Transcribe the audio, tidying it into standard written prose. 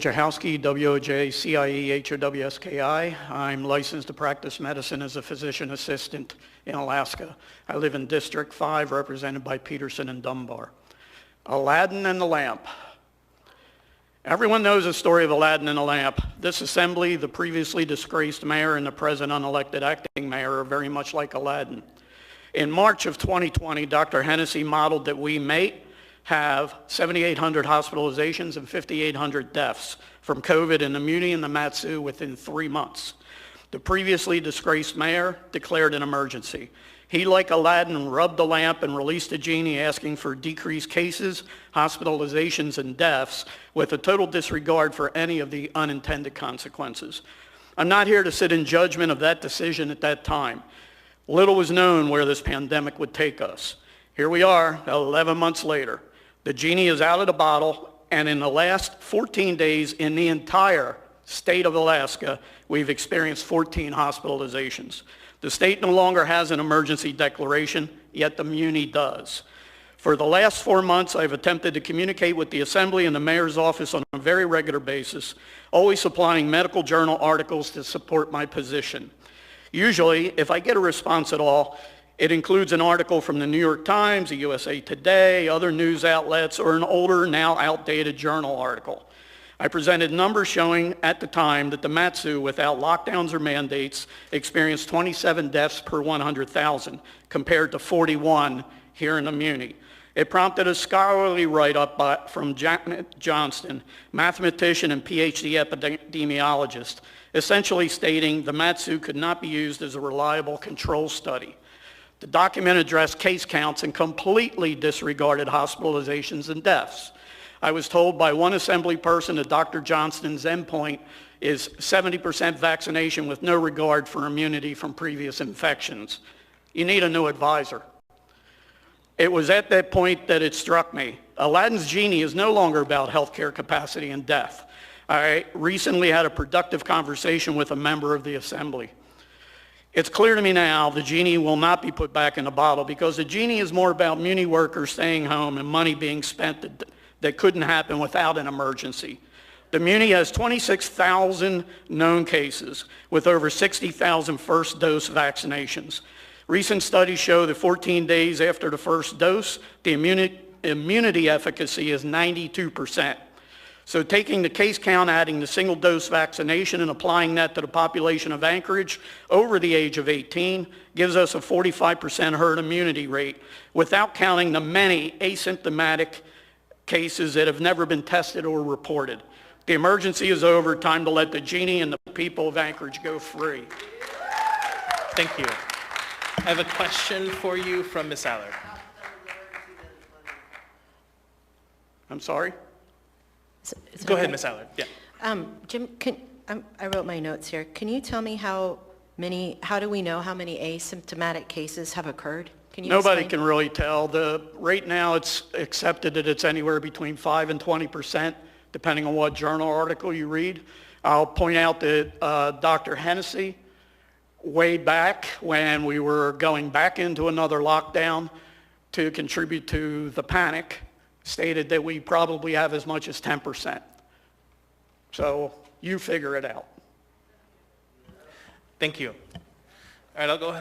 Wojciechowski, W-O-J-C-I-E, H-O-W-S-K-I. I'm licensed to practice medicine as a physician assistant in Alaska. I live in District 5, represented by Peterson and Dunbar. Aladdin and the lamp. Everyone knows the story of Aladdin and the lamp. This assembly, the previously disgraced mayor and the present unelected acting mayor are very much like Aladdin. In March of 2020, Dr. Hennessy modeled that we may have 7,800 hospitalizations and 5,800 deaths from COVID and immunity in the Matsu within 3 months. The previously disgraced mayor declared an emergency. He, like Aladdin, rubbed the lamp and released a genie asking for decreased cases, hospitalizations, and deaths with a total disregard for any of the unintended consequences. I'm not here to sit in judgment of that decision at that time. Little was known where this pandemic would take us. Here we are, 11 months later. The genie is out of the bottle, and in the last 14 days in the entire state of Alaska, we've experienced 14 hospitalizations. The state no longer has an emergency declaration, yet the Muni does. For the last 4 months, I've attempted to communicate with the Assembly and the Mayor's office on a very regular basis, always supplying medical journal articles to support my position. Usually, if I get a response at all, it includes an article from the New York Times, the USA Today, other news outlets, or an older, now outdated journal article. I presented numbers showing at the time that the Matsu, without lockdowns or mandates, experienced 27 deaths per 100,000, compared to 41 here in the Muni. It prompted a scholarly write-up from Johnston, mathematician and PhD epidemiologist, essentially stating the Matsu could not be used as a reliable control study. The document addressed case counts and completely disregarded hospitalizations and deaths. I was told by one Assembly person that Dr. Johnston's endpoint is 70% vaccination with no regard for immunity from previous infections. You need a new advisor. It was at that point that it struck me. Aladdin's genie is no longer about healthcare capacity and death. I recently had a productive conversation with a member of the Assembly. It's clear to me now the genie will not be put back in the bottle because the genie is more about Muni workers staying home and money being spent that couldn't happen without an emergency. The Muni has 26,000 known cases with over 60,000 first dose vaccinations. Recent studies show that 14 days after the first dose, the immunity efficacy is 92%. So taking the case count, adding the single dose vaccination and applying that to the population of Anchorage over the age of 18 gives us a 45% herd immunity rate without counting the many asymptomatic cases that have never been tested or reported. The emergency is over. Time to let the genie and the people of Anchorage go free. Thank you. I have a question for you from Ms. Allard. I'm sorry? Go ahead, Ms. Allard. Yeah. Jim, I wrote my notes here. Can you tell me how do we know how many asymptomatic cases have occurred? Can you Nobody explain? can really tell. Right now it's accepted that it's anywhere between 5 and 20%, depending on what journal article you read. I'll point out that Dr. Hennessy, way back when we were going back into another lockdown to contribute to the panic, stated that we probably have as much as 10%. So you figure it out. Thank you. All right, I'll go ahead.